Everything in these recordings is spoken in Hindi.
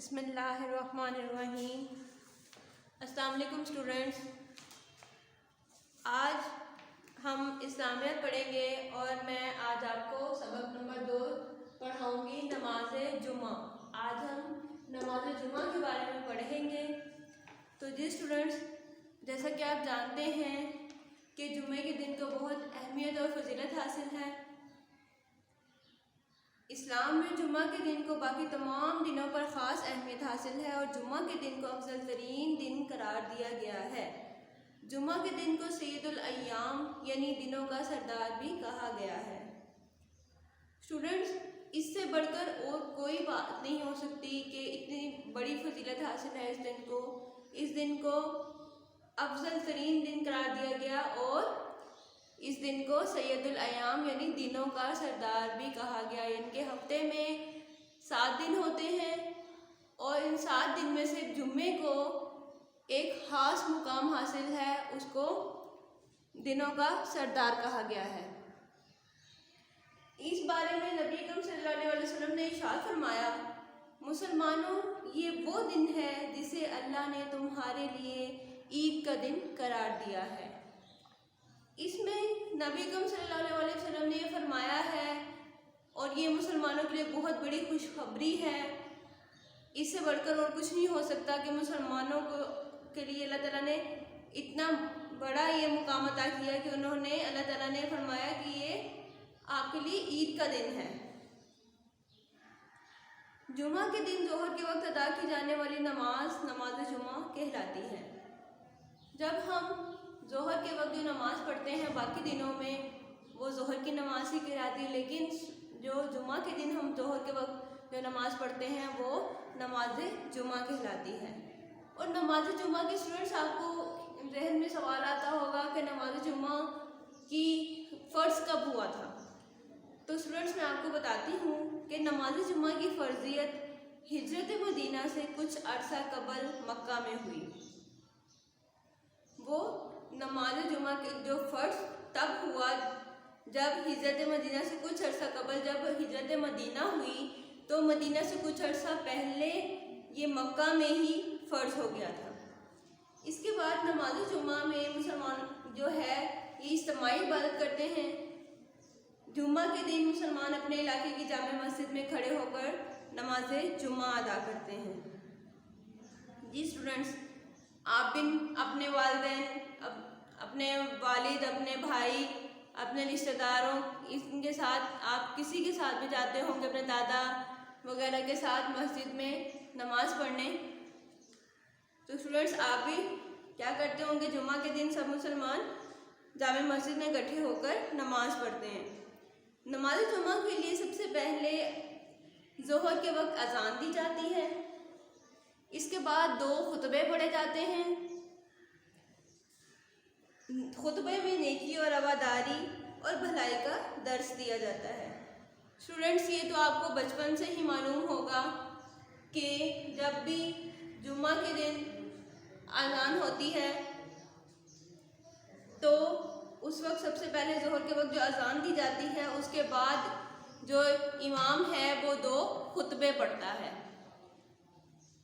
बिस्मिल्लाहिर्रहमानिर्रहीम। अस्सलाम वालेकुम स्टूडेंट्स। आज हम इस्लामियत पढ़ेंगे और मैं आज आपको सबक नंबर 2 पढ़ाऊंगी, नमाज जुमा। आज हम नमाज जुमा के बारे में पढ़ेंगे। तो जी स्टूडेंट्स, जैसा कि आप जानते हैं कि जुमे के दिन को बहुत अहमियत और फजीलत हासिल है। इस्लाम में जुमा के दिन को बाकी तमाम दिनों पर ख़ास अहमियत हासिल है और जुमा के दिन को अफजल तरीन दिन करार दिया गया है। जुमा के दिन को सैयदुल अय्याम यानी दिनों का सरदार भी कहा गया है। स्टूडेंट्स, इससे बढ़कर और कोई बात नहीं हो सकती कि इतनी बड़ी फजीलत हासिल है इस दिन को। इस दिन को अफजल तरीन दिन करार दिया गया और इस दिन को सैयदुल अय्याम यानी दिनों का सरदार भी कहा गया। इनके हफ्ते में 7 दिन होते हैं और इन 7 दिन में से जुम्मे को एक ख़ास मुकाम हासिल है, उसको दिनों का सरदार कहा गया है। इस बारे में नबी अकरम सल्लल्लाहु अलैहि वसल्लम ने इरशाद फरमाया, मुसलमानों, ये वो दिन है जिसे अल्लाह ने तुम्हारे लिए ईद का दिन करार दिया है। इसमें नबी अकरम सल्लल्लाहु अलैहि वसल्लम ने फरमाया है और ये मुसलमानों के लिए बहुत बड़ी खुशखबरी है। इससे बढ़कर और कुछ नहीं हो सकता कि मुसलमानों के लिए अल्लाह ताला ने इतना बड़ा ये मुकाम अता किया कि उन्होंने अल्लाह ताला ने फरमाया कि ये आपके लिए ईद का दिन है। जुमा के दिन जोहर के वक्त अदा की जाने वाली नमाज जुमा कहलाती है। जब हम जोहर के वक्त जो नमाज़ पढ़ते हैं बाकी दिनों में वो जोहर की नमाज ही कहलाती है, लेकिन जो जुमा के दिन हम जोहर के वक्त जो नमाज़ पढ़ते हैं वो नमाज जुमा कहलाती है। और नमाज जुमा के स्टूडेंट्स, आपको जहन में सवाल आता होगा कि नमाज जुमा की फ़र्ज़ कब हुआ था। तो स्टूडेंट्स, मैं आपको बताती हूँ कि नमाज जुमा की फ़र्ज़ियत हिजरत मदीना से कुछ अरसा कबल मक्का में हुई। वो नमाज जुमा के जो फ़र्ज़ तब हुआ जब हिजरत मदीना से कुछ अर्सा कबल, जब हिजरत मदीना हुई तो मदीना से कुछ अर्सा पहले ये मक्का में ही फ़र्ज़ हो गया था। इसके बाद नमाज जुमा में मुसलमान जो है ये इज्तिमाई इबादत करते हैं। जुमा के दिन मुसलमान अपने इलाके की जामे मस्जिद में खड़े होकर नमाज जुमा अदा करते हैं। जी स्टूडेंट्स, आप भी अपने वालिदैन, अपने वालिद, अपने भाई, अपने रिश्तेदारों इनके साथ, आप किसी के साथ भी जाते होंगे अपने दादा वगैरह के साथ मस्जिद में नमाज़ पढ़ने। तो स्टूडेंट्स, आप भी क्या करते होंगे, जुमा के दिन सब मुसलमान जामे मस्जिद में इकट्ठे होकर नमाज़ पढ़ते हैं। नमाज जुमा के लिए सबसे पहले ज़ोहर के वक्त अजान दी जाती है। इसके बाद 2 खुतबे पढ़े जाते हैं। खुतबे में नेकी और रवादारी और भलाई का दर्स दिया जाता है। स्टूडेंट्स, ये तो आपको बचपन से ही मालूम होगा कि जब भी जुम्मा के दिन अज़ान होती है तो उस वक्त सबसे पहले ज़ोहर के वक्त जो अज़ान दी जाती है उसके बाद जो इमाम है वो 2 खुतबे पढ़ता है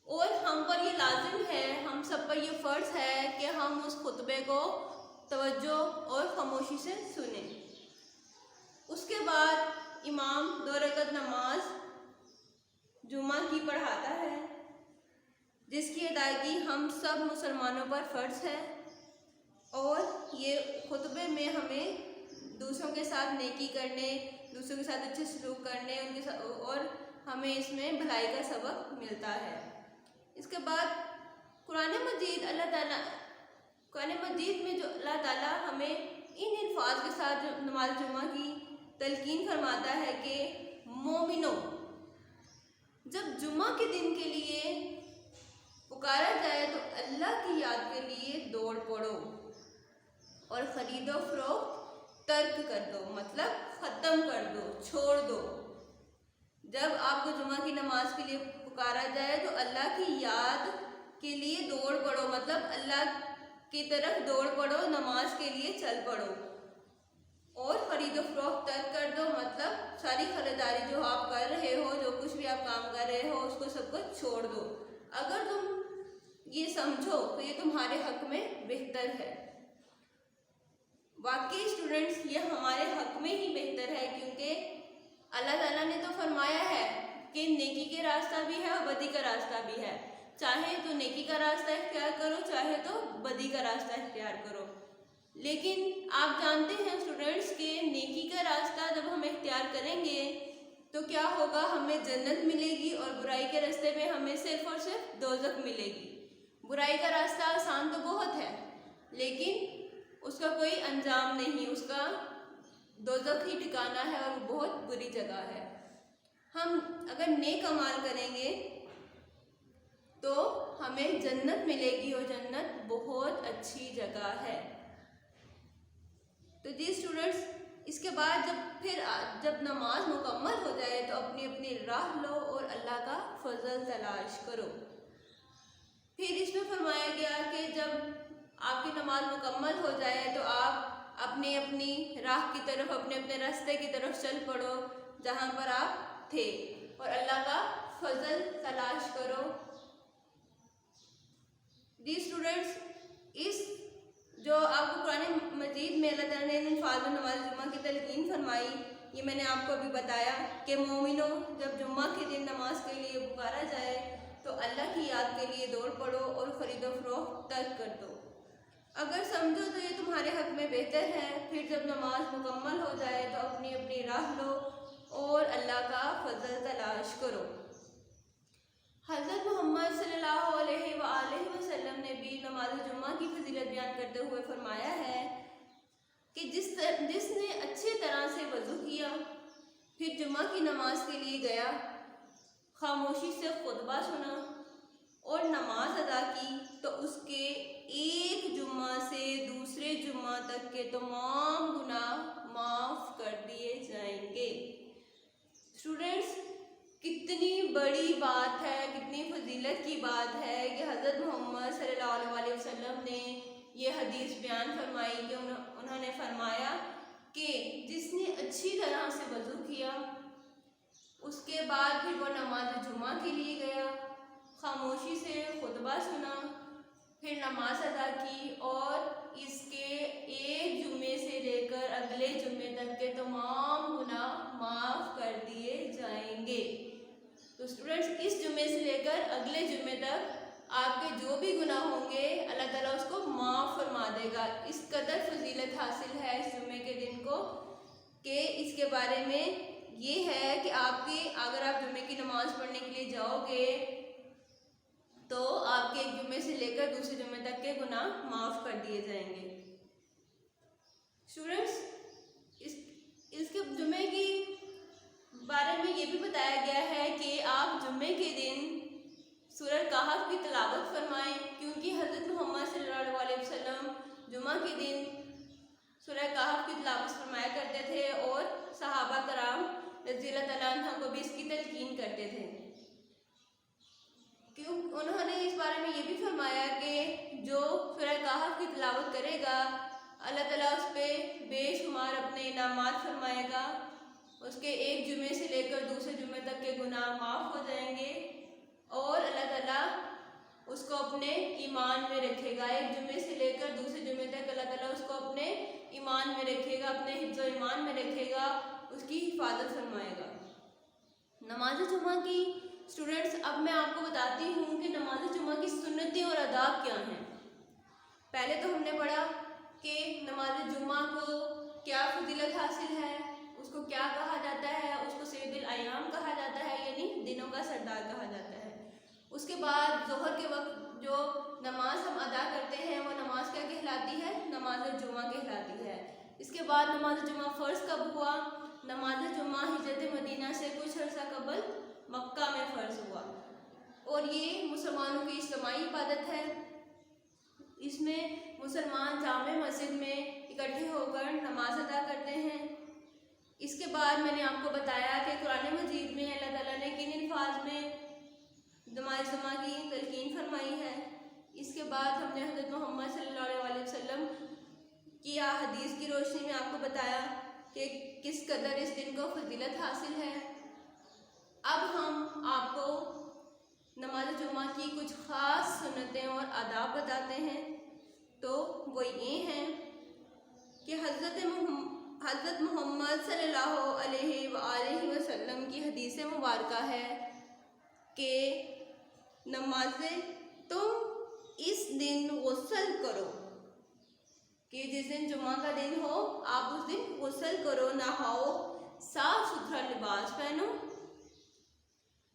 और हम पर ये लाजिम है, हम सब पर ये फ़र्ज़ है कि हम उस खुतबे को तवज्जो और ख़ामोशी से सुने। उसके बाद इमाम 2 रकअत नमाज जुमा की पढ़ाता है जिसकी अदायगी हम सब मुसलमानों पर फ़र्ज़ है और ये खुतबे में हमें दूसरों के साथ नेकी करने, दूसरों के साथ अच्छे सलूक करने, उनके साथ, और हमें इसमें भलाई का सबक मिलता है। इसके बाद कुरान मजीद में जो अल्लाह ताला हमें इन अल्फाज के साथ जो नमाज जुमा की तलकीन फरमाता है कि मोमिनो, जब जुमा के दिन के लिए पुकारा जाए तो अल्लाह की याद के लिए दौड़ पड़ो और ख़रीदो फरोख्त तर्क कर दो, मतलब ख़त्म कर दो, छोड़ दो। जब आपको जुमा की नमाज के लिए पुकारा जाए तो अल्लाह की याद के लिए दौड़ पड़ो, मतलब अल्लाह की तरफ दौड़ पड़ो, नमाज के लिए चल पड़ो। और खरीद फरोख्त तर्क कर दो, मतलब सारी खरीदारी जो आप कर रहे हो, जो कुछ भी आप काम कर रहे हो, उसको सब कुछ छोड़ दो। अगर तुम ये समझो तो ये तुम्हारे हक में बेहतर है। वाकई स्टूडेंट्स ये हमारे हक में ही बेहतर है, क्योंकि अल्लाह ताला ने तो फरमाया है कि नेकी के रास्ता भी है और बदी का रास्ता भी है। चाहे तो नेकी का रास्ता इख्तियार करो, चाहे तो बदी का रास्ता इख्तियार करो। लेकिन आप जानते हैं स्टूडेंट्स के नेकी का रास्ता जब हम इख्तियार करेंगे तो क्या होगा, हमें जन्नत मिलेगी और बुराई के रास्ते में हमें सिर्फ और सिर्फ दोज़ख मिलेगी। बुराई का रास्ता आसान तो बहुत है, लेकिन उसका कोई अंजाम नहीं, उसका दोज़ख ही ठिकाना है और बहुत बुरी जगह है। हम अगर नेक अमाल करेंगे तो हमें जन्नत मिलेगी और जन्नत बहुत अच्छी जगह है। तो जी स्टूडेंट्स, इसके बाद जब नमाज मुकम्मल हो जाए तो अपनी अपनी राह लो और अल्लाह का फजल तलाश करो। फिर इसमें फरमाया गया कि जब आपकी नमाज मुकम्मल हो जाए तो आप अपनी अपनी राह की तरफ, अपने अपने रास्ते की तरफ चल पड़ो जहाँ पर आप थे, और अल्लाह का फजल तलाश करो। जी स्टूडेंट्स, इस जो आपको कुरान मजीद में अल्लाह ताला ने फ़ाज़ नमाज जुम्मा की तलकीन फरमाई, ये मैंने आपको अभी बताया कि मोमिनो जब जुम्मा के दिन नमाज के लिए पुकारा जाए तो अल्लाह की याद के लिए दौड़ पड़ो और ख़रीद फरोख्त तर्क कर दो। अगर समझो तो ये तुम्हारे हक में बेहतर है। फिर जब नमाज मुकम्मल हो जाए तो अपनी अपनी राह लो और अल्लाह का फजल तलाश करो। हज़रत मोहम्मद सल्लल्लाहु अलैहि वसल्लम ने भी नमाज जुम्मा की फजीलत बयान करते हुए फरमाया है कि जिसने अच्छी तरह से वज़ू किया, फिर जुम्मा की नमाज के लिए गया, खामोशी से खुतबा सुना और नमाज अदा की, तो उसके एक जुम्मा से दूसरे जुम्मा तक के तमाम गुनाह माफ़ कर दिए जाएंगे। स्टूडेंट्स, कितनी बड़ी बात है, कितनी फजीलत की बात है कि हज़रत मोहम्मद सल्लल्लाहु अलैहि वसल्लम ने ये हदीस बयान फरमाई कि उन्होंने फरमाया कि जिसने अच्छी तरह से वज़ू किया, उसके बाद फिर वो नमाज जुम्मा के लिए गया, खामोशी से खुतबा सुना, फिर नमाज अदा की और इसके एक जुम्मे से लेकर अगले जुम्मे तक के तमाम गुनाह माफ़ कर दिए जाएंगे। तो स्टूडेंट्स, इस जुम्मे से लेकर अगले जुम्मे तक आपके जो भी गुनाह होंगे अल्लाह ताला उसको माफ़ फरमा देगा। इस कदर फजीलत हासिल है इस जुम्मे के दिन को कि इसके बारे में ये है कि अगर आप जुम्मे की नमाज़ पढ़ने के लिए जाओगे तो आपके एक जुम्मे से लेकर दूसरे जुम्मे तक के गुनाह माफ़ कर दिए जाएंगे। स्टूडेंट्स, इसके जुम्मे की बारे में ये भी बताया गया है कि आप जुम्मे के दिन सूरह कहफ की तिलावत फरमाएं, क्योंकि हज़रत मोहम्मद सल्लल्लाहु अलैहि वसल्लम जुम्मा के दिन सूरह कहफ की तिलावत फरमाया करते थे और सहाबा कराम रज़ियल्लाहु तआला अन्हुम को भी इसकी तलकीन करते थे। क्यों उन्होंने इस बारे में ये भी फरमाया कि जो सूरह कहफ की तिलावत करेगा अल्लाह ताला उस पर बेशुमार अपने इनामात फरमाएगा, उसके एक जुम्मे से लेकर दूसरे जुम्मे तक के गुनाह माफ़ हो जाएंगे और अल्लाह ताला उसको अपने ईमान में रखेगा। एक जुम्मे से लेकर दूसरे जुम्मे तक अल्लाह ताला उसको अपने ईमान में रखेगा, अपने हिफ्ज़ ईमान में रखेगा, उसकी हिफाजत फरमाएगा। नमाज जुम्मा की स्टूडेंट्स, अब मैं आपको बताती हूँ कि नमाज जुम्मा की सुन्नतें और आदाब क्या हैं। पहले तो हमने पढ़ा कि नमाज जुम्मा को क्या फजीलत हासिल है, उसको क्या कहा जाता है, उसको सैयदुल अय्याम कहा जाता है, यानी दिनों का सरदार कहा जाता है। उसके बाद ज़ोहर के वक्त जो नमाज हम अदा करते हैं वो नमाज क्या कहलाती है, नमाज जुम्मा कहलाती है। इसके बाद नमाज जुम्मा फ़र्ज़ कब हुआ, नमाज जुम्मा हिजरत मदीना से कुछ अर्सा कबल मक्का में फ़र्ज़ हुआ और ये मुसलमानों की इज्तिमाई इबादत है। इसमें मुसलमान जामे मस्जिद में इकट्ठे होकर नमाज अदा करते हैं। इसके बाद मैंने आपको बताया कि कुरान मजीद में अल्लाह ताला ने किन अल्फाज में नमाज जुम्मा की तलकीन फरमाई है। इसके बाद हमने हज़रत मोहम्मद सल्लल्लाहु अलैहि वसल्लम की हदीस की रोशनी में आपको बताया कि किस कदर इस दिन को फजीलत हासिल है। अब हम आपको नमाज जुमा की कुछ ख़ास सुन्नतें और आदाब बताते हैं। तो वो ये हैं कि हज़रत मोहम्मद सल्लल्लाहु अलैहि वसल्लम की हदीस मुबारका है कि नमाज़ें तुम इस दिन गुस्ल करो, कि जिस दिन जुमा का दिन हो आप उस दिन गुस्ल करो, नहाओ, साफ सुथरा लिबास पहनो।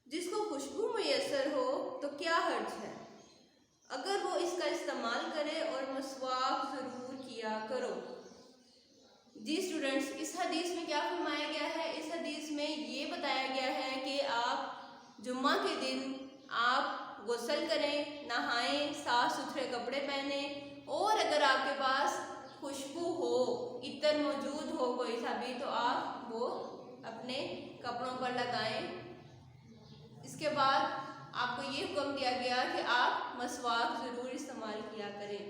जिसको खुशबू मुयसर हो तो क्या हर्ज है अगर वो इसका इस्तेमाल करे, और मसवाक ज़रूर किया करो। जी स्टूडेंट्स, इस हदीस में क्या फरमाया गया है? इस हदीस में ये बताया गया है कि आप जुम्मा के दिन आप गुस्ल करें, नहाएं, साफ सुथरे कपड़े पहने, और अगर आपके पास खुशबू हो, इत्र मौजूद हो कोई सा भी, तो आप वो अपने कपड़ों पर लगाएं। इसके बाद आपको ये हुक्म दिया गया कि आप मसवाक ज़रूर इस्तेमाल किया करें,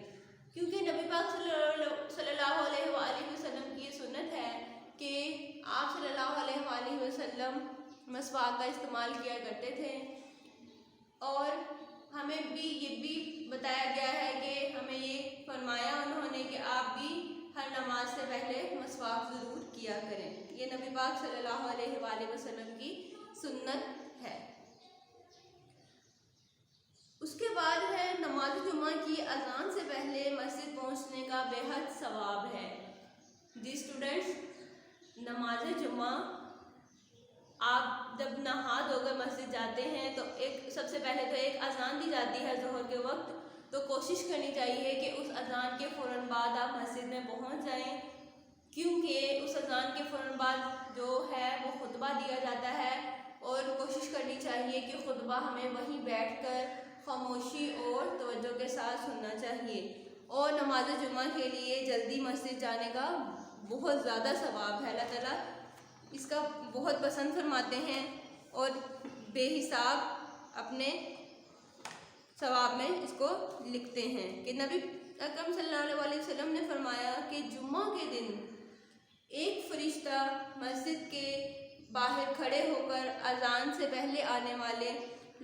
क्योंकि नबी पाक सल्लल्लाहु अलैहि वसल्लम की ये सुन्नत है कि आप सल्लल्लाहु अलैहि वसल्लम मसवाक का इस्तेमाल किया करते थे। और हमें भी ये भी बताया गया है कि हमें ये फरमाया उन्होंने कि आप भी हर नमाज से पहले मसवाक ज़रूर किया करें। ये नबी पाक सल्लल्लाहु अलैहि वसल्लम की सुन्नत है। उसके बाद है नमाज जुमा की अजान से पहले मस्जिद पहुंचने का बेहद सवाब है। जी स्टूडेंट्स, नमाज जुमा आप जब नहा धोकर मस्जिद जाते हैं तो सबसे पहले तो एक अजान दी जाती है ज़ोहर के वक्त। तो कोशिश करनी चाहिए कि उस अजान के फ़ौरन बाद आप मस्जिद में पहुंच जाएं, क्योंकि उस अजान के फ़ौरन बाद जो है वो खुतबा दिया जाता है, और कोशिश करनी चाहिए कि खुतबा हमें वहीं बैठकर खामोशी और तवज्जो के साथ सुनना चाहिए। और नमाज जुमा के लिए जल्दी मस्जिद जाने का बहुत ज़्यादा सवाब है। अल्लाह ताला इसका बहुत पसंद फरमाते हैं और बेहिसाब अपने सवाब में इसको लिखते हैं कि नबी अकरम सल्लल्लाहु अलैहि वसल्लम ने फरमाया कि जुम्मा के दिन एक फरिश्ता मस्जिद के बाहर खड़े होकर अजान से पहले आने वाले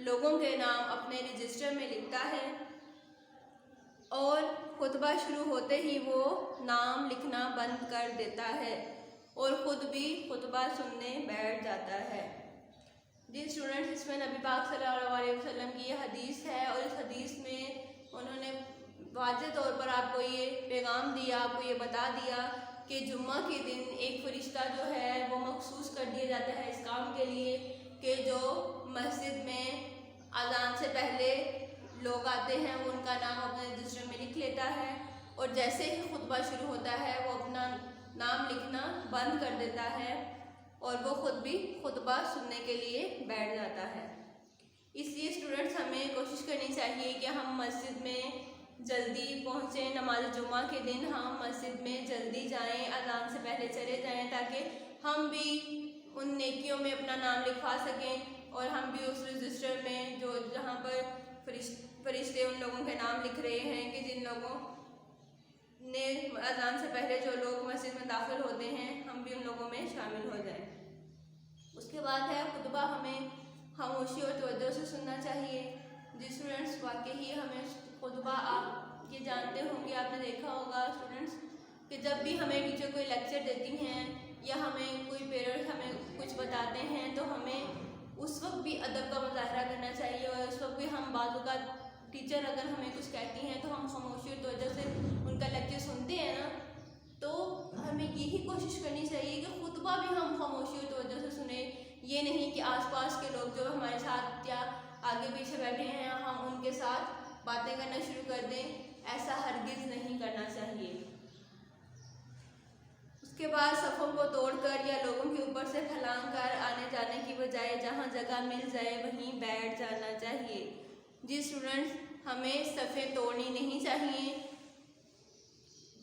लोगों के नाम अपने रजिस्टर में लिखता है, और खुतबा शुरू होते ही वो नाम लिखना बंद कर देता है और ख़ुद भी खुतबा सुनने बैठ जाता है। जी स्टूडेंट्स, इसमें नबी पाक सल्लल्लाहु अलैहि वसल्लम की ये हदीस है, और इस हदीस में उन्होंने वाज़ेह तौर पर आपको ये पैगाम दिया, आपको ये बता दिया कि जुम्मा के दिन एक फ़रिश्ता जो है वो मखसूस कर दिया जाता है इस काम के लिए कि जो मस्जिद में अज़ान से पहले लोग आते हैं वो उनका नाम अपने रजिस्टर में लिख लेता है, और जैसे ही खुतबा शुरू होता है वो अपना नाम लिखना बंद कर देता है और वो ख़ुद भी खुतबा सुनने के लिए बैठ जाता है। इसलिए स्टूडेंट्स, हमें कोशिश करनी चाहिए कि हम मस्जिद में जल्दी पहुँचें। नमाज जुमा के दिन हम मस्जिद में जल्दी जाएं, अज़ान से पहले चले जाएं, ताकि हम भी उन नेकियों में अपना नाम लिखवा सकें, और हम भी उस रजिस्टर में जहाँ पर फरिश्ते उन लोगों के नाम लिख रहे हैं कि जिन लोगों ने अज़ान से पहले जो लोग मस्जिद में दाखिल होते हैं, हम भी उन लोगों में शामिल हो जाएं। उसके बाद है खुतबा हमें खामोशी और तवज्जो से सुनना चाहिए। जी स्टूडेंट्स, वाकई ही हमें खुतबा, आप ये जानते होंगे, आपने देखा होगा स्टूडेंट्स, कि जब भी हमें टीचर कोई लेक्चर देती हैं या हमें कोई पेरेंट्स हमें कुछ बताते हैं, तो हमें उस वक्त भी अदब का मुजाहरा करना चाहिए, और उस वक्त भी हम बाज़ औक़ात टीचर अगर हमें कुछ कहती हैं तो हम खामोशी और तवज्जो से उनका लेक्चर सुनते हैं ना, तो हमें यही कोशिश करनी चाहिए कि खुतबा भी हम खामोशी और तवज्जो से सुने। ये नहीं कि आसपास के लोग जो हमारे साथ या आगे पीछे बैठे हैं हम उनके साथ बातें करना शुरू कर दें, ऐसा हरगिज़ नहीं करना चाहिए। उसके बाद सफ़ों को तोड़कर या लोगों के ऊपर से फलांग कर आने जाने की बजाय जहाँ जगह मिल जाए वहीं बैठ जाना चाहिए। जी स्टूडेंट्स, हमें सफ़ें तोड़नी नहीं चाहिए,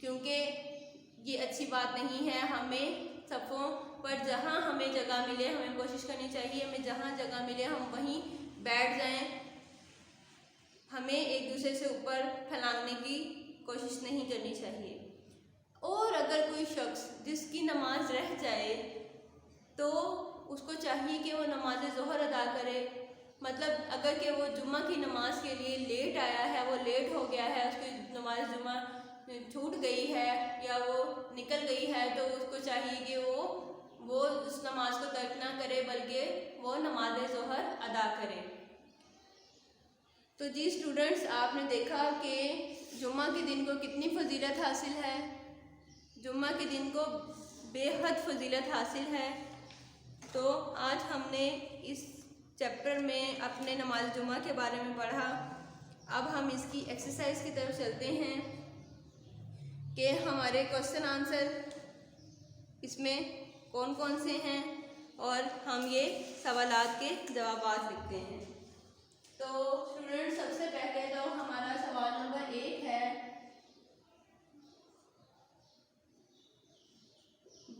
क्योंकि ये अच्छी बात नहीं है। हमें सफ़ों पर जहाँ हमें जगह मिले, हमें कोशिश करनी चाहिए हमें जहाँ जगह मिले हम वहीं बैठ जाएं। हमें एक दूसरे से ऊपर फैलाने की कोशिश नहीं करनी चाहिए। और अगर कोई शख्स जिसकी नमाज रह जाए तो उसको चाहिए कि वो नमाज ज़ोहर अदा करे। मतलब अगर कि वो जुम्मा की नमाज के लिए लेट आया है, वो लेट हो गया है, उसकी नमाज जुम्मा छूट गई है या वो निकल गई है, तो उसको चाहिए कि वो उस नमाज को तर्क ना करे बल्कि वो नमाज ज़ोहर अदा करे। तो जी स्टूडेंट्स, आपने देखा कि जुम्मा के दिन को कितनी फजीलत हासिल है। जुम्मा के दिन को बेहद फजीलत हासिल है। तो आज हमने इस चैप्टर में अपने नमाज जुम्मा के बारे में पढ़ा। अब हम इसकी एक्सरसाइज की तरफ चलते हैं कि हमारे क्वेश्चन आंसर इसमें कौन कौन से हैं और हम ये सवालात के जवाबात लिखते हैं। तो स्टूडेंट, सबसे पहले तो हमारा सवाल नंबर 1 है,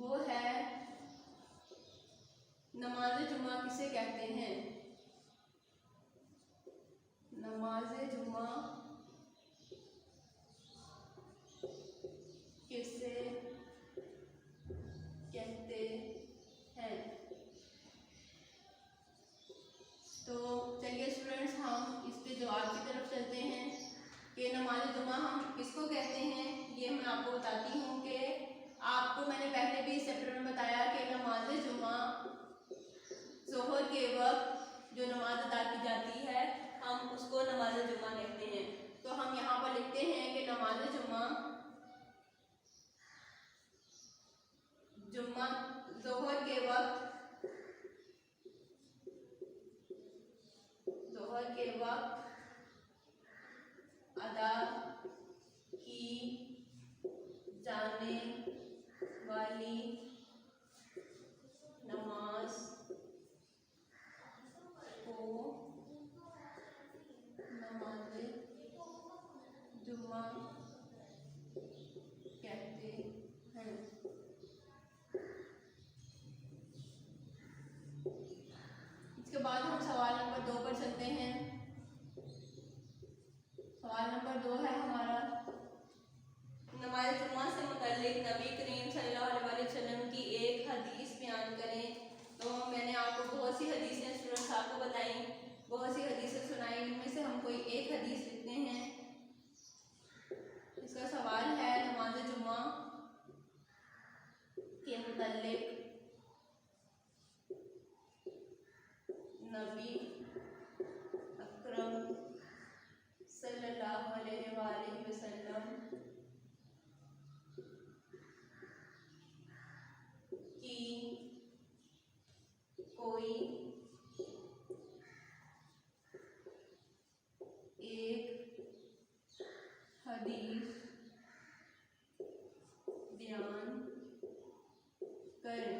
वो है नमाज जुम्मा किसे कहते हैं। नमाज जुम्मा किसे कहते हैं। तो चलिए स्टूडेंट्स, हम इसके जवाब की तरफ चलते हैं कि नमाज जुम्मा हम किसको कहते हैं। ये मैं आपको बताती हूँ कि आपको मैंने पहले भी इस चैप्टर में बताया कि नमाज जुम्मा ज़ोहर के वक्त जो नमाज अदा की जाती है हम उसको नमाज जुम्मा कहते हैं। तो हम यहाँ पर लिखते हैं कि नमाज जुम्मा ज़ोहर के वक्त अदा की जाने वाली नमाज को नमाज जुम्मा कहते हैं। इसके बाद हम सवाल नंबर 2 पर चलते हैं। सवाल नंबर 2 है हमारा, नमाज जुम्मा से मुतल्लिक नबी करीम सल्लल्लाहु अलैहि वसल्लम की एक हदीस बयान करें। तो मैंने आपको बहुत सी हदीसें स्टूडेंट्स आपको बताई, बहुत सी हदीसें सुनाई, इनमें से हम कोई एक हदीस लिखते हैं। इसका सवाल है, नमाज जुम्मा के मुतल्लिक नबी अकरम सल्लल्लाहु अलैहि वसल्लम की कोई एक हदीस बयान करें।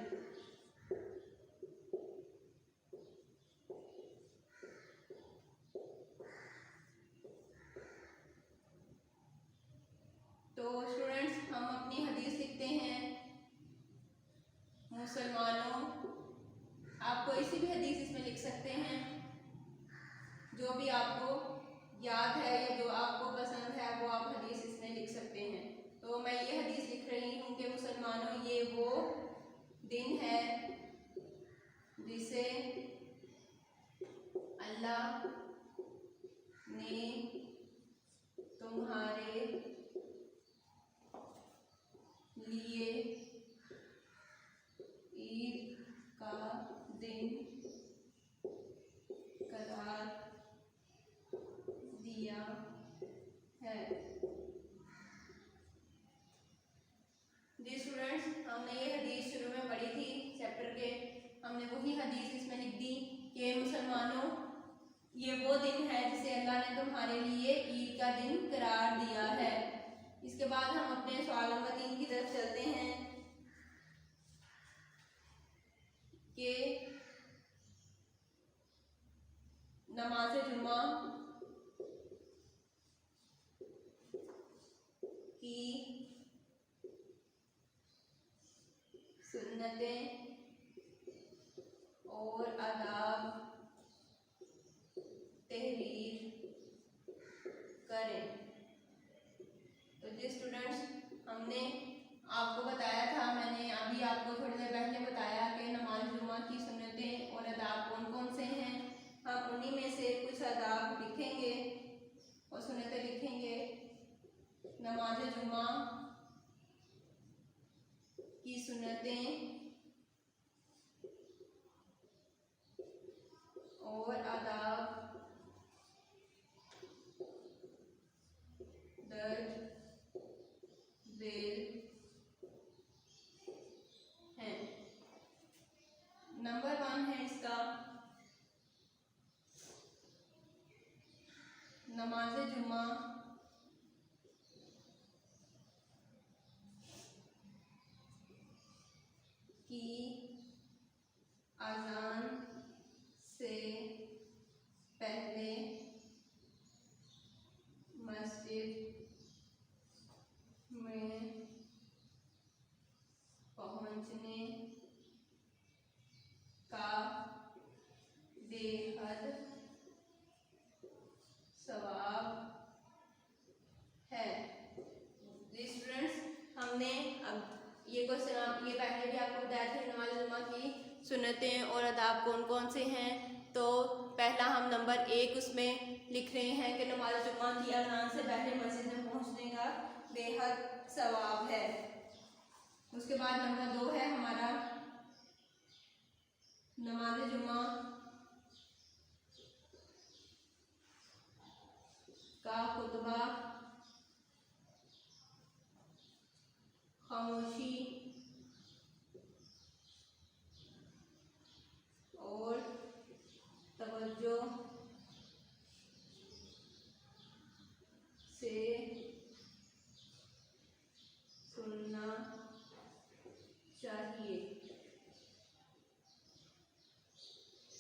तो स्टूडेंट्स, हम अपनी हदीस लिखते हैं। मुसलमानों, आप कोई सी भी हदीस इसमें लिख सकते हैं, जो भी आपको याद है या जो आपको पसंद है वो आप हदीस इसमें लिख सकते हैं। तो मैं ये हदीस लिख रही हूँ कि मुसलमानों, ये वो दिन है जिसे अल्लाह ने तुम्हारे लिए ईद का दिन करार दिया है। जी स्टूडेंट्स, हमने ये हदीस शुरू में पढ़ी थी चैप्टर के, हमने वही हदीस इसमें लिख दी कि मुसलमानों, ये वो दिन है जिसे अल्लाह ने तुम्हारे लिए ईद का दिन करार दिया है। इसके बाद हम अपने सवाल नंबर 3 की तरफ चलते हैं कि नमाज जुम्मा की सुन्नतें और आदाब तहरीर करें। तो जी स्टूडेंट्स, हमने आपको बताया था, मैंने अभी आपको थोड़ी देर पहले बताया कि नमाज जुमा की सुन्नतें और अदाब कौन कौन से हैं। हम उन्हीं में से कुछ अदाब लिखेंगे और सुन्नतें लिखेंगे। नमाज जुमा की सुन्नतें और आदाब दर्ज झेल हैं। नंबर 1 है इसका नमाज जुमा की अज़ान से पहले मस्जिद में पहुंचने का बेहद सवाब है। जी स्टूडेंट्स, हमने अब ये क्वेश्चन ये पहले भी आपको बताया था नमाज जुमा की सुन्नतें और आदाब कौन कौन से हैं। तो पहला हम नंबर 1 उसमें लिख रहे हैं कि नमाज जुमा की अज़ान से पहले मस्जिद में पहुंचने का बेहद सवाब है। उसके बाद नंबर 2 है हमारा नमाज जुमा का खुतबा खामोशी और तवज्जो से सुनना चाहिए।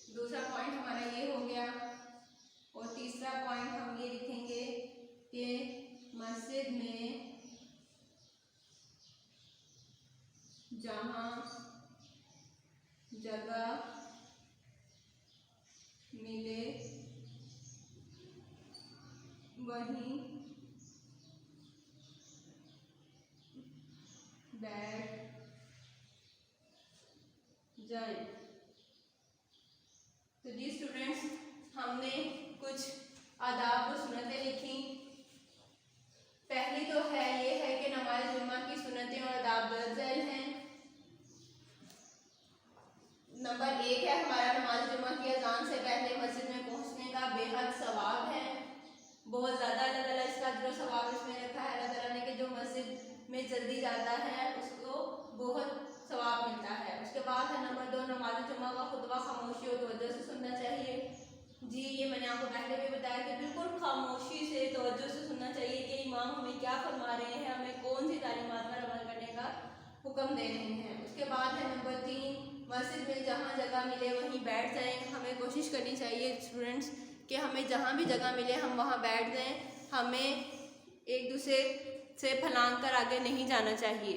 दूसरा पॉइंट हमारा ये हो गया। और तीसरा पॉइंट हम ये लिखेंगे कि मस्जिद में जहाँ जगह मिले वहीं बैठ जाए। तो जी स्टूडेंट्स, हमने कुछ आदाब और सुन्नतें लिखी। पहली तो है ये है कि नमाज जुमा की सुन्नतें और आदाब दर्ज हैं। नंबर 1 है हमारा नमाज जुमा की अज़ान से पहले मस्जिद में पहुंचने का बेहद सवाब है। बहुत ज़्यादा अल्लाह ताला इसका जो सवाब इसमें रखा है अल्लाह ताला ने कि जो मस्जिद में जल्दी जाता है उसको बहुत सवाब मिलता है। उसके बाद है नंबर 2 नमाज जुमा का खुतबा खामोशी और तवज्जो से सुनना चाहिए। जी ये मैंने आपको पहले भी बताया कि बिल्कुल खामोशी से तवज्जो से सुनना चाहिए कि इमाम हमें क्या फरमा रहे हैं, हमें कौन सी तालीमात पर अमल करने का हुक्म दे रहे हैं। उसके बाद है नंबर 3 मस्जिद में जहाँ जगह मिले वहीं बैठ जाएं। हमें कोशिश करनी चाहिए स्टूडेंट्स कि हमें जहाँ भी जगह मिले हम वहाँ बैठ जाएं। हमें एक दूसरे से फलांग कर आगे नहीं जाना चाहिए।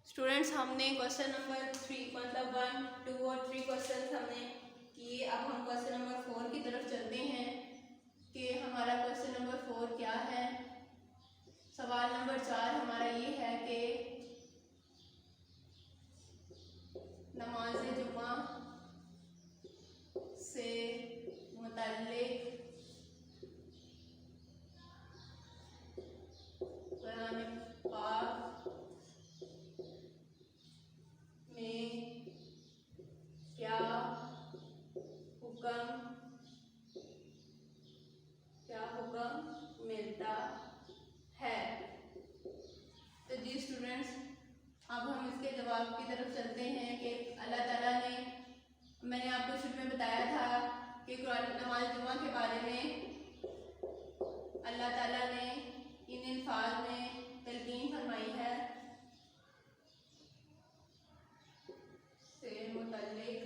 स्टूडेंट्स, हमने क्वेश्चन नंबर 3 मतलब 1, 2 और 3 क्वेश्चन हमने किए। अब हम क्वेश्चन नंबर 4 की तरफ चलते हैं कि हमारा क्वेश्चन नंबर 4 क्या है। सवाल नंबर 4 हमारा ये है कि नमाज जुमा से मुतल्लिक कुरान पाक में क्या हुक्म मिलता है। तो जी स्टूडेंट्स, अब हम इसके जवाब की तरफ चलते हैं कि अल्लाह ताला ने, मैंने आपको शुरू में बताया था कि कुरान नमाज जुमा के बारे में अल्लाह ताला ने इन अल्फाज में तलकीन फरमाई है से मुतल्लिक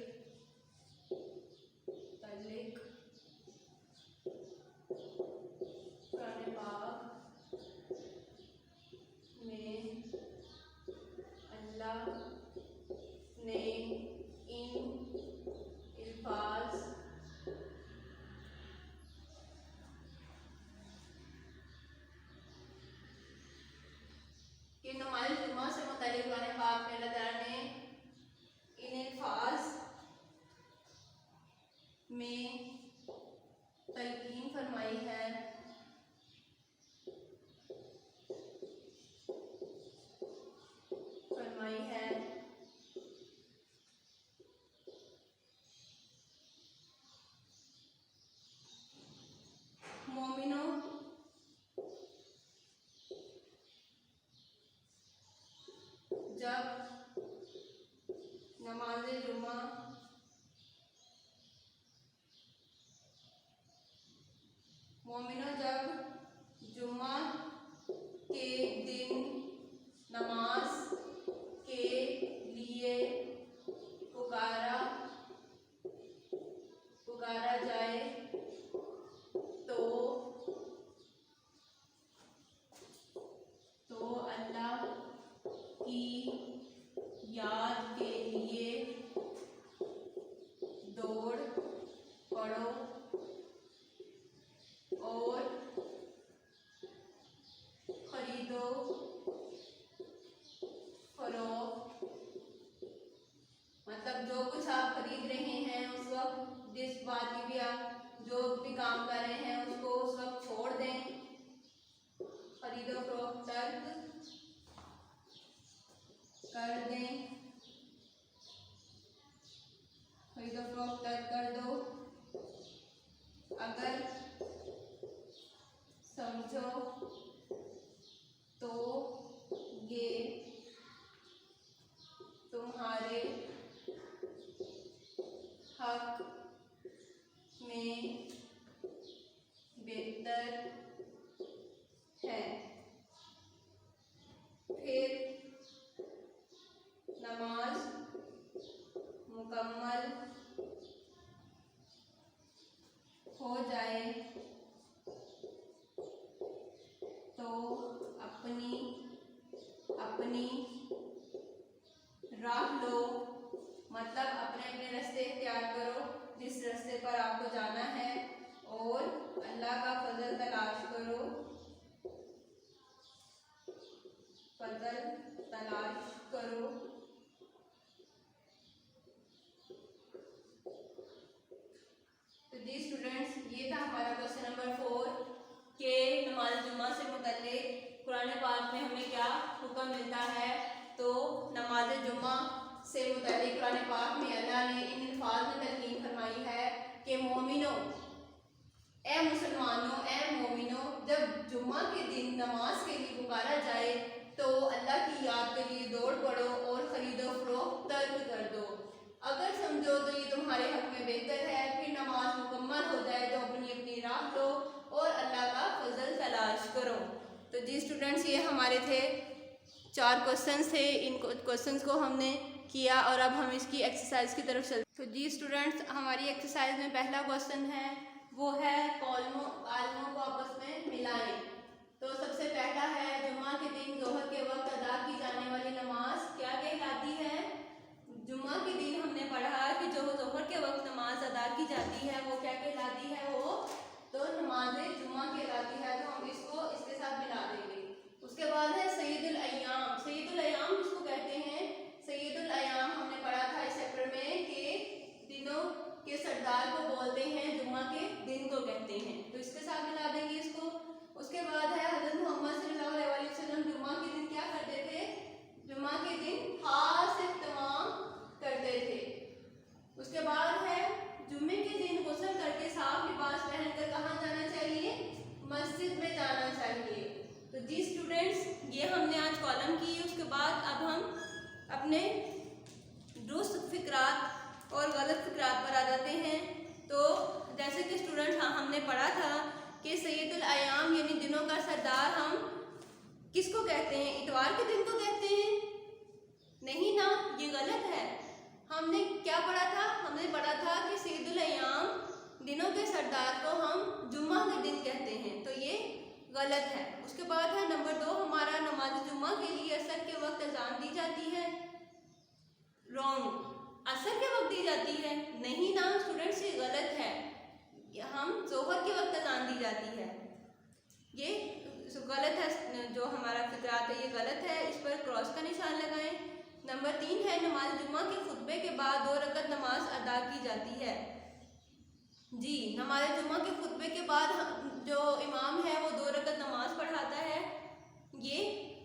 कुरान पाक में अल्लाह ने इन अल्फाज फरमाई है। मोमिनों जब नमाज जुमा मोमिनों जब जुम्मा के दिन नमाज के लिए पुकारा जाए तो अल्लाह की याद के लिए दौड़ पड़ो और खरीदो फरोख्त, मतलब जो कुछ आप खरीद रहे हैं उस वक्त जिस बात की भी आप जो भी काम कर रहे हैं उसको उस वक्त छोड़ दें। खरीदो फरोख्त तर्क कर दें, खरीदो फरोख्त तर्क कर दो। अगर समझो तो ये तुम्हारे हक में बेहतर है। फिर नमाज मुकम्मल हो जाए तो अपनी राह लो, मतलब अपने अपने रास्ते इख्तियार करो जिस रास्ते पर आपको जाना है, और अल्लाह का फजल तलाश करो, फजल तलाश करो। तो जी स्टूडेंट्स, ये था हमारा क्वेश्चन नंबर 4 के नमाज जुम्मा से मुतल्लिक कुरान पाक में हमें क्या हुक्म मिलता है। तो नमाज जुम्मा से मुतल्लिक कुरान पाक में अल्लाह ने इन अल्फाज में तलकीन फरमाई है कि मोमिनो, ए मुसलमानों, ए मोमिनो, जब जुम्मा के दिन नमाज के लिए पुकारा जाए तो अल्लाह की याद के लिए दौड़ पड़ो और खरीदो फरोख्त तर्क कर दो। अगर समझो तो ये तुम्हारे हक में बेहतर है। फिर नमाज मुकम्मल हो जाए तो अपनी अपनी राह लो और अल्लाह का फजल तलाश करो। तो जी स्टूडेंट्स, ये हमारे थे 4 क्वेश्चंस थे। इन क्वेश्चंस को हमने किया और अब हम इसकी एक्सरसाइज की तरफ चलते हैं। तो जी स्टूडेंट्स, हमारी एक्सरसाइज में पहला क्वेश्चन है वो है कॉलमों को आपस में मिलाएं। तो सबसे पहला है जुम्मा के दिन जोहर के वक्त अदा की जाने वाली नमाज क्या कहलाती है। जुम्मा के दिन हमने पढ़ा कि जो जोहर के वक्त नमाज अदा की जाती है वो क्या कहलाती है, वो तो नमाज जुम्मा कहलाती है। तो हम इसको इसके साथ मिला देंगे। उसके बाद है सैयदुल अय्याम। सैयदुल अय्याम किसको कहते हैं? सैयदुल अय्याम हमने पढ़ा था इस चैप्टर में कि दिनों के सरदार को बोलते हैं, जुम्मा के दिन को कहते हैं। तो इसके साथ मिला देंगे इसको। उसके बाद है हज़रत मोहम्मद सल्लल्लाहु अलैहि वसल्लम जुम्मा के दिन क्या करते थे? जुम्मा के दिन खास इत्तमाम करते थे। उसके बाद है जुम्मे के दिन गुस्ल करके साफ लिबास पहनकर कहाँ जाना चाहिए? मस्जिद में जाना चाहिए। तो जी स्टूडेंट्स, ये हमने आज कॉलम की। उसके बाद अब हम अपने दुरुस्त फिक्रात और गलत फिक्रात पर आ जाते हैं। तो जैसे कि स्टूडेंट्स हमने पढ़ा था कि सैयदुल अय्याम यानी दिनों का सरदार हम किसको कहते हैं? इतवार के दिन को कहते हैं? नहीं ना, ये गलत है। हमने क्या पढ़ा था? हमने पढ़ा था कि सैयदुल अय्याम दिनों के सरदार को हम जुम्मा के दिन कहते हैं। तो ये गलत है। उसके बाद है नंबर 2 हमारा नमाज जुम्मा के लिए असर के वक्त अजान दी जाती है। रॉन्ग। असर के वक्त दी जाती है? नहीं ना स्टूडेंट्स, ये गलत है। हम जोहर के वक्त अजान दी जाती है। ये गलत है। जो हमारा फिक्रात है ये गलत है। इस पर क्रॉस का निशान लगाएं। नंबर 3 है नमाज जुम्मा के खुतबे के बाद 2 रकत नमाज अदा की जाती है। जी, नमाज जुम्मा के खुतबे के बाद जो इमाम है वो 2 रकत नमाज पढ़ाता है, ये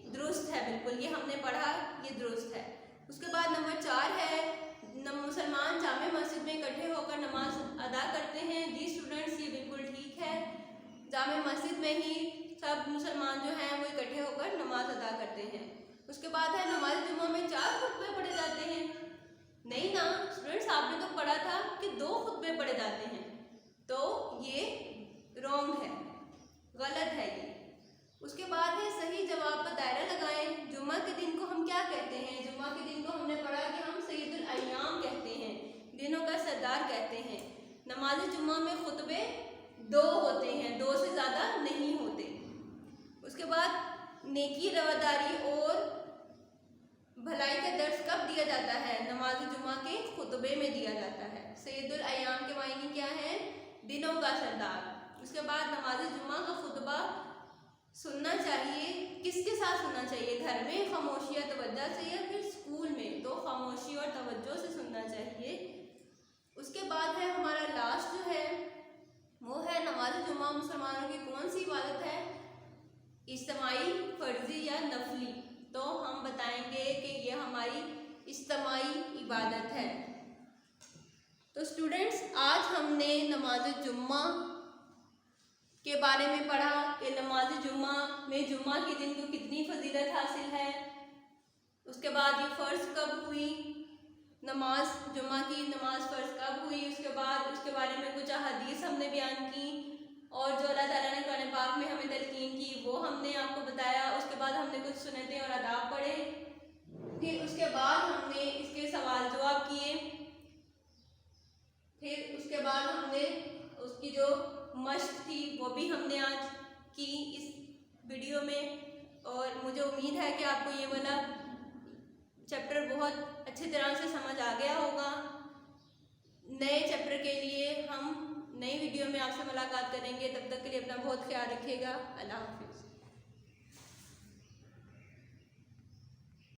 दुरुस्त है, बिल्कुल ये हमने पढ़ा, ये दुरुस्त है। उसके बाद नंबर 4 है मुसलमान जामे मस्जिद में इकट्ठे होकर नमाज अदा करते हैं। जी स्टूडेंट्स, ये बिल्कुल ठीक है, जामे मस्जिद में ही सब मुसलमान जो हैं वो इकट्ठे होकर नमाज अदा करते हैं। उसके बाद है नमाज जुम्मा में 4 खुतबे पढ़े जाते हैं। नहीं ना स्टूडेंट्स, आपने तो पढ़ा था कि 2 खुतबे पढ़े जाते हैं, तो ये रॉन्ग है, गलत है ये। उसके बाद है सही जवाब का दायरा लगाएं। जुम्मा के दिन को हम क्या कहते हैं? जुम्मा के दिन को हमने पढ़ा कि हम सैयदुल अय्याम कहते हैं, दिनों का सरदार कहते हैं। नमाज जुम्मा में खुतबे 2 होते हैं, 2 से ज़्यादा नहीं होते। उसके बाद नेकी, रवादारी और भलाई का दर्स कब दिया जाता है? नमाज जुम्मा के खुतबे में दिया जाता है। सैयदुल अय्याम के मायने क्या है? दिनों का सरदार। उसके बाद नमाज जुम्मा का खुतबा सुनना चाहिए, किसके साथ सुनना चाहिए? घर में खामोशी और तवज्जो से, या फिर स्कूल में? तो खामोशी और तवज्जो से सुनना चाहिए। उसके बाद है हमारा लास्ट जो है वो है नमाज जुम्मा मुसलमानों की कौन सी इबादत है? इज्तिमाई, फर्जी या नफली? तो हम बताएंगे कि ये हमारी इज्तिमाई इबादत है। तो स्टूडेंट्स, आज हमने नमाज जुम्मा के बारे में पढ़ा कि नमाज जुम्मा में जुम्मा के दिन को कितनी फजीलत हासिल है। उसके बाद ये फ़र्ज कब हुई, नमाज जुम्मा की नमाज फ़र्ज कब हुई। उसके बाद उसके बारे में कुछ हदीस हमने बयान की, और जो अल्लाह ताला ने कुरान पाक में हमें तलकीन की वो हमने आपको बताया। उसके बाद हमने कुछ सुन्नतें और आदाब पढ़े, फिर उसके बाद हमने इसके सवाल जवाब किए, फिर उसके बाद हमने उसकी जो मश्क थी वो भी हमने आज की इस वीडियो में। और मुझे उम्मीद है कि आपको ये वाला चैप्टर बहुत अच्छी तरह से समझ आ गया होगा। नए चैप्टर के लिए हम नई वीडियो में आपसे मुलाकात करेंगे। तब तक के लिए अपना बहुत ख्याल रखिएगा। अल्लाह हाफिज़।